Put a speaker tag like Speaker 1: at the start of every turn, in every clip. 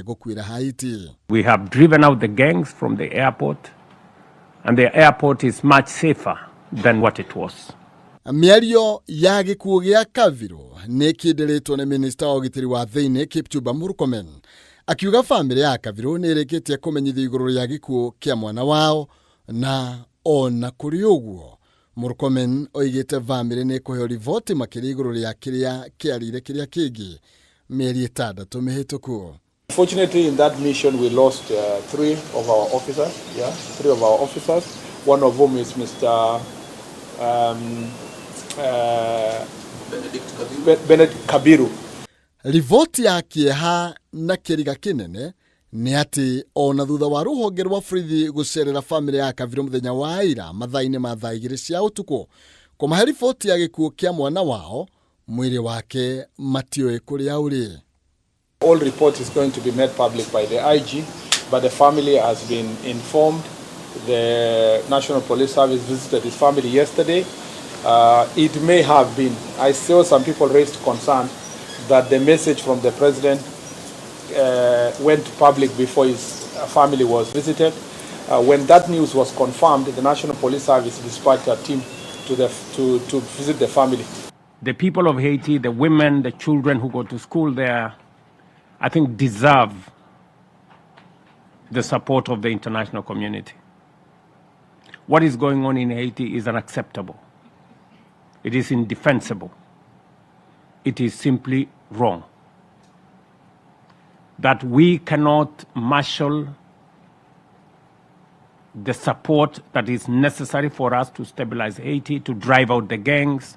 Speaker 1: gũkuĩra Haiti.
Speaker 2: We have driven out the gangs from the airport, and the airport is much safer than what it was.
Speaker 1: Mĩario ya gĩkuũ gĩa Kaviru nĩ kĩenderetwo nĩ Minista wa ũgitĩri wa thĩinĩ Kipchumba Murkomen, akiuga famĩlĩ ya Kaviru nĩ ĩrĩkĩtie kũmenyithio igũrũ rĩa gĩkuũ kĩa mwana wao, na ona kũrĩ ũguo Murkomen oigĩte famĩlĩ nĩ ĩkũheo riboti makĩria igũrũ rĩa kĩrĩa kĩarĩire kĩrĩa kĩngĩ mĩeri 6 mĩhĩtũku.
Speaker 3: Fortunately, in that mission, we lost three of our officers. One of whom is Mr. Benedict Kabiru.
Speaker 1: Riboti ya kĩeha na kĩriga kĩnene nĩ atĩ ona thutha wa rũhonge rwa borithi gũcerera famĩlĩ ya Kabiru mũthenya wa ira mathaa-inĩ ma thaa 2 cia ũtukũ kũmahe riboti ya gĩkuũ kĩa mwana wao, mwĩrĩ wake matiũĩ kũrĩa ũrĩ.
Speaker 3: All report is going to be made public by the IG, but the family has been informed. The National Police Service visited his family yesterday. It may have been, I saw some people raised concern that the message from the president went public before his family was visited. When that news was confirmed, the National Police Service dispatched a team to visit the family.
Speaker 2: The people of Haiti, the women, the children who go to school there, I think deserve the support of the international community. What is going on in Haiti is unacceptable. It is indefensible. It is simply wrong. That we cannot marshal the support that is necessary for us to stabilize Haiti, to drive out the gangs.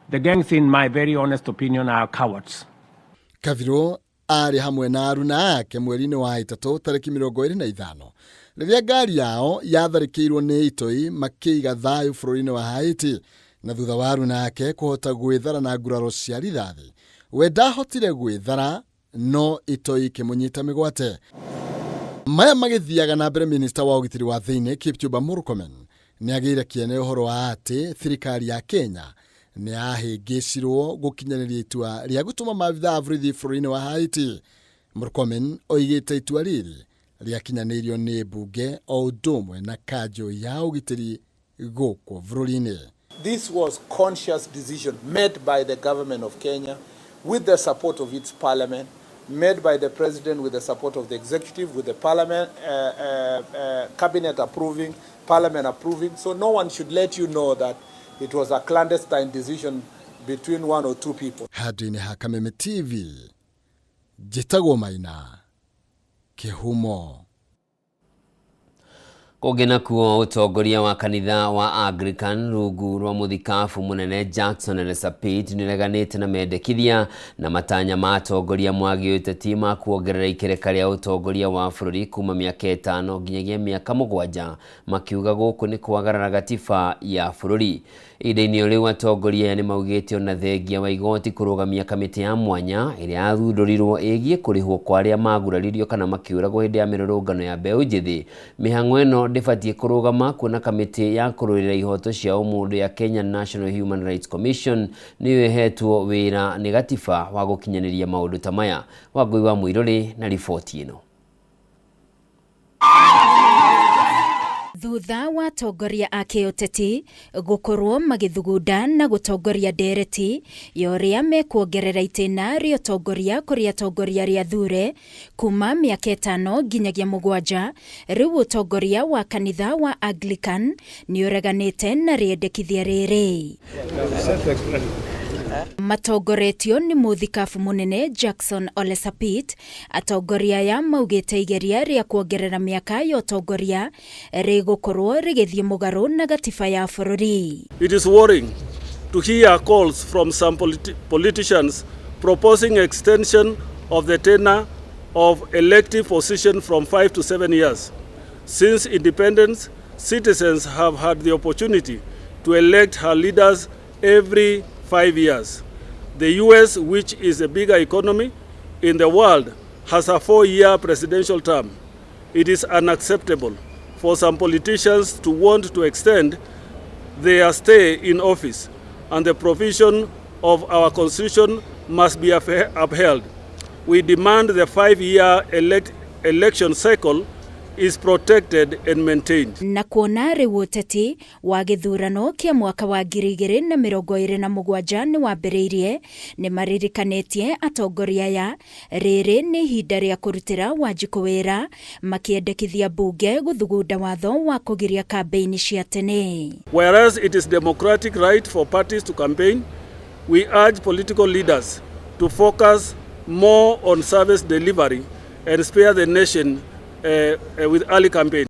Speaker 2: The gangs, in my very honest opinion, are cowards.
Speaker 1: Kaviru ari hamwe na aruna ake mweri-inĩ wa 3 tarĩki 25 rĩrĩa ngari yao yatharĩkĩirwo nĩ itoi makĩiga thayũ bũrũri-inĩ wa Haiti, na thutha wa aruna ake kũhota gwĩthara na nguraro cia rithathi. We ndahotire gwĩthara, no itoi ikĩmũnyita mĩgwate. Maya magĩthiaga na mbere, Minista wa ũgitĩri wa thĩinĩ Kipchumba Murkomen nĩ agĩire kĩene ũhoro wa atĩ thirikari ya Kenya nĩ yahĩngĩcirwo gũkinyanĩria itua rĩa gũtũma maabithaa a borithi bũrũri-inĩ wa Haiti. Murkomen oigĩte itua rĩrĩ rĩakinyanĩirio nĩ mbunge o ũndũ ũmwe na kanjũ ya ũgitĩri gũkũ bũrũri-inĩ.
Speaker 3: This was conscious decision made by the government of Kenya with the support of its parliament, made by the president with the support of the executive, with the parliament, cabinet approving, parliament approving. So no one should let you know that it was a clandestine decision between one or two people.
Speaker 1: Handũ-inĩ ha Kameme TV, njĩtagwo Maina Kĩhumo.
Speaker 4: Kũgena kuo ũtongoria wa kanitha wa Anglican rungu rwa mũthikabu mũnene Jackson Ole Sapit nĩreganĩte na mendekithia na matanya ma atongoria mwagi ũteti ma kuongerera ikereka rĩa ũtongoria wa bũrũri kuma mĩaka 5 nginyagia mĩaka 7, makiuga gũkũ nĩ kwagarara gatiba ya bũrũri. Ihinda-inĩ rĩu atongoria nĩ maugĩte ona thengia wa igoti kũrũgamia kamĩtĩ ya mwanya ĩrĩa yathundũrirwo ĩgiĩ kũrĩhwo kwa arĩa maguraririo kana makiũragwo hĩndĩ ya mĩrũrũngano ya mbeũ njĩthĩ. Mĩhang'o ĩno ndĩbatiĩ kũrũgama kuona kamĩtĩ ya kũrũĩrĩra ihoto cia ũmũndũ ya Kenya National Human Rights Commission nĩyo ĩhetwo wĩra nĩ gatiba wa gũkinyanĩria maũndũ ta maya. Wangũi wa Mũirũrĩ na riboti ĩno.
Speaker 5: Thutha wa atongoria a kĩũteti gũkorwo magĩthugunda na gũtongoria ndereti ya ũrĩa mekuongerera itĩna rĩa ũtongoria kũrĩ atongoria arĩa athure kuma mĩaka 5 nginyagia 7, rĩu ũtongoria wa kanitha wa Anglican nĩ ũreganĩte na rĩendekithia rĩrĩ. Matongoretio nĩ mũthikabu mũnene Jackson Ole Sapit, atongoria ya maugĩte igeria rĩa kuongerera mĩaka ya ũtongoria rĩgũkorwo rĩgĩthiĩ mũgarũ na gatiba ya bũrũri.
Speaker 6: It is worrying to hear calls from some politicians proposing extension of the tenure of elective position from 5 to 7 years. Since independence, citizens have had the opportunity to elect her leaders every 5 years. The US, which is a bigger economy in the world, has a 4-year presidential term. It is unacceptable for some politicians to want to extend their stay in office, and the provision of our constitution must be upheld. we demand the 5-year election cycle is protected and maintained.
Speaker 5: Na kuona riu uteti wa githurano kia mwaka wa 2027 ni wambiriirie ni maririkanetie atongoria ya riri ni ihinda ria kurutira Wanjiku wira makiendekithia bunge guthugunda watho wa kugiria kampeini cia tene.
Speaker 6: Whereas it is democratic right for parties to campaign, we urge political leaders to focus more on service delivery and spare the nation with early campaign.